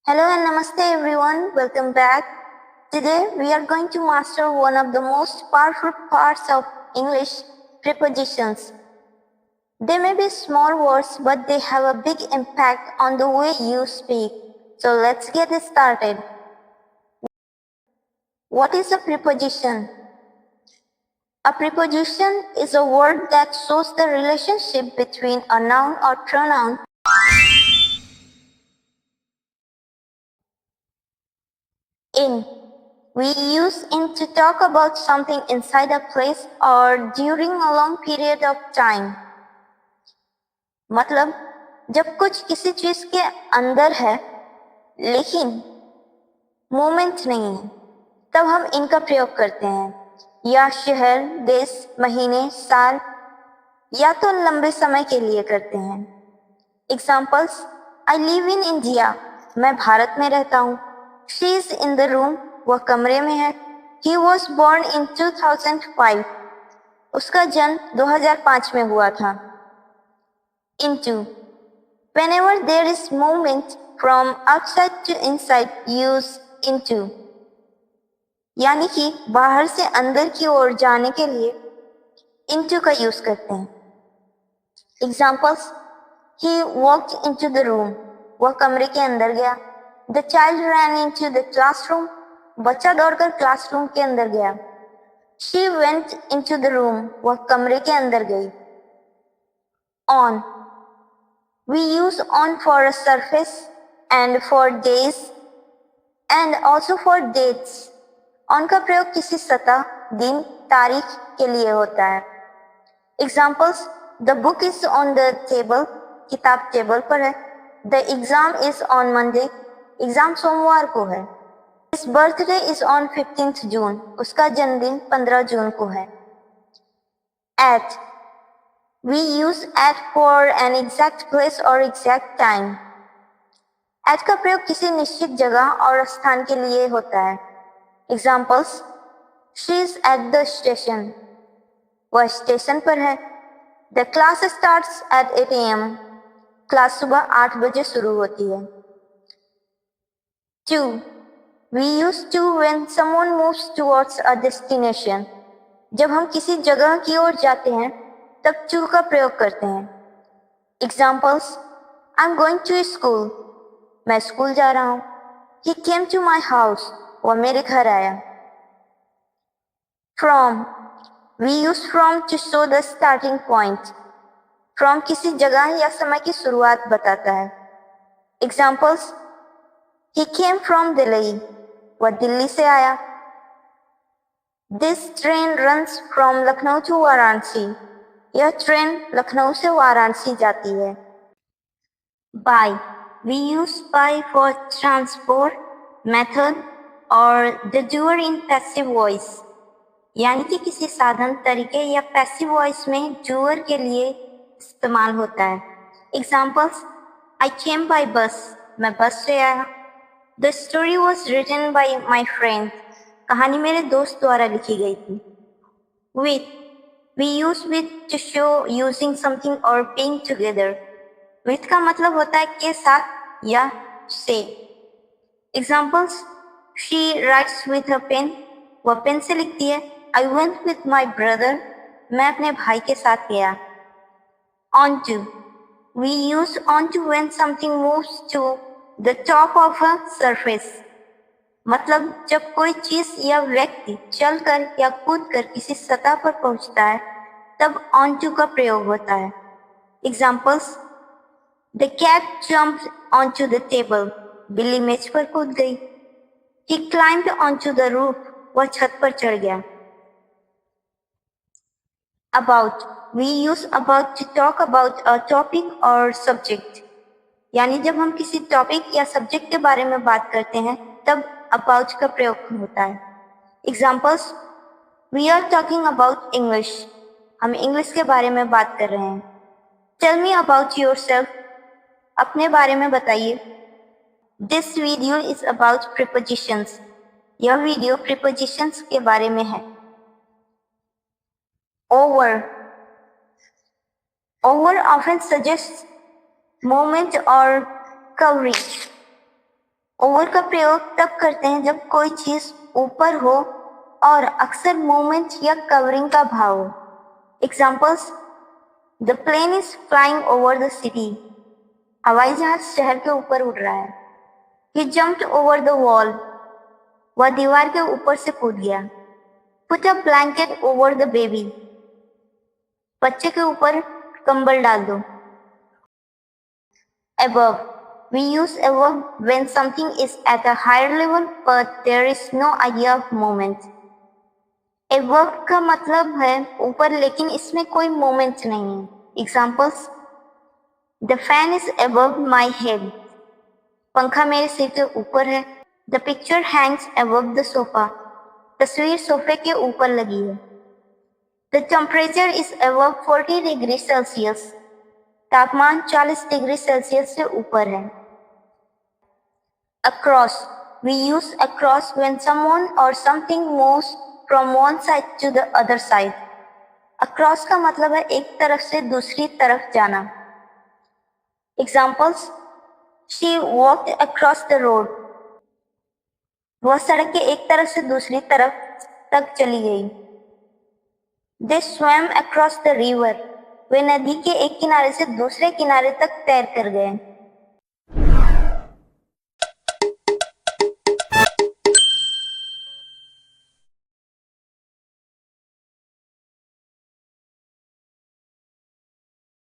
Hello and namaste everyone, welcome back. Today we are going to master one of the most powerful parts of English, prepositions. They may be small words but they have a big impact on the way you speak. So let's get started. What is a preposition? A preposition is a word that shows the relationship between a noun or pronoun in. We use in to talk about something inside a place or during a long period of time. मतलब जब कुछ किसी चीज के अंदर है लेकिन moment नहीं है तब हम इनका प्रयोग करते हैं या शहर, देश, महीने, साल या तो लंबे समय के लिए करते हैं. Examples: I live in India, मैं भारत में रहता हूँ. She is in the room, वह कमरे में है. ही वॉज बोर्न इन 2005, उसका जन्म 2005 में हुआ था. Into. Whenever there is movement from outside to inside, use into. यानी कि बाहर से अंदर की ओर जाने के लिए into का यूज करते हैं. Examples: He walked into the room. वह कमरे के अंदर गया. The child ran into the classroom. बच्चा दौड़कर क्लासरूम के अंदर गया. She went into the room. वह कमरे के अंदर गई. On. We use on for a surface and for days and also for dates. On का प्रयोग किसी सतह, दिन, तारीख के लिए होता है. Examples: The book is on the table. किताब टेबल पर है. The exam is on Monday. Exam सोमवार को है. His birthday is on 15th June. उसका जन्मदिन 15 जून को है. At. We use at for an exact place or exact time. At का प्रयोग किसी निश्चित जगह और स्थान के लिए होता है. Examples: She is at the station. वह स्टेशन पर है. The class starts at 8 a.m. Class सुबह 8 बजे शुरू होती है. To. We use to when someone moves towards a destination. जब हम किसी जगह की ओर जाते हैं तब to का प्रयोग करते हैं. Examples: I'm going to school. मैं स्कूल जा रहा हूँ. He came to my house. वह मेरे घर आया. From. We use from to show the starting point. From किसी जगह या समय की शुरुआत बताता है. Examples: He came from Delhi. वह दिल्ली से आया. This train runs from Lucknow to Varanasi. यह ट्रेन लखनऊ से वाराणसी जाती है. By. We use by for transport, method or the doer in passive voice. यानी कि किसी साधन, तरीके या पैसिव वॉइस में डूअर के लिए इस्तेमाल होता है. Examples: I came by bus. मैं बस से आया. The story was written by my friend. कहानी मेरे दोस्त द्वारा लिखी गई थी. With. We use with to show using something or being together. With का मतलब होता है के साथ या से. Examples: She writes with a pen. वह पेन से लिखती है. I went with my brother. मैं अपने भाई के साथ गया. Onto. We use onto when something moves to the top of a surface. मतलब जब कोई चीज या व्यक्ति चलकर या कूदकर किसी सतह पर पहुंचता है तब onto का प्रयोग होता है. Examples: The cat jumped onto the table. बिल्ली मेज पर कूद गई. He climbed onto the roof. वह छत पर चढ़ गया. About. We use about to talk about a topic or subject. यानी जब हम किसी टॉपिक या सब्जेक्ट के बारे में बात करते हैं तब about का प्रयोग होता है. Examples: We are talking about English. हम इंग्लिश के बारे में बात कर रहे हैं. Tell me about yourself. अपने बारे में बताइए. This video is about prepositions. यह वीडियो prepositions के बारे में है. Over. Over often suggests movement or coverage. Over का प्रयोग तब करते हैं जब कोई चीज ऊपर हो और अक्सर मूवमेंट या कवरिंग का भाव हो। Examples: the plane is flying over the city. हवाई जहाज शहर के ऊपर उड़ रहा है। He jumped over the wall. वह दीवार के ऊपर से कूद गया। Put a blanket over the baby. बच्चे के ऊपर कंबल डाल दो। Above. We use above when something is at a higher level but there is no idea of movement. Above का मतलब है ऊपर, लेकिन इसमें कोई मोमेंट नहीं है। Examples: the fan is above my head. पंखा मेरे सिर के ऊपर है। The picture Hanks above the sofa. तस्वीर सोफे के ऊपर लगी है। The temperature is above 40 degree Celsius. तापमान 40 डिग्री सेल्सियस से ऊपर है। Across. We use across when someone or something moves from one side to the other side. Across का मतलब है एक तरफ से दूसरी तरफ जाना। Examples: She walked across the road. वह सड़क के एक तरफ से दूसरी तरफ तक चली गई। They swam across the river. वे नदी के एक किनारे से दूसरे किनारे तक तैर कर गए।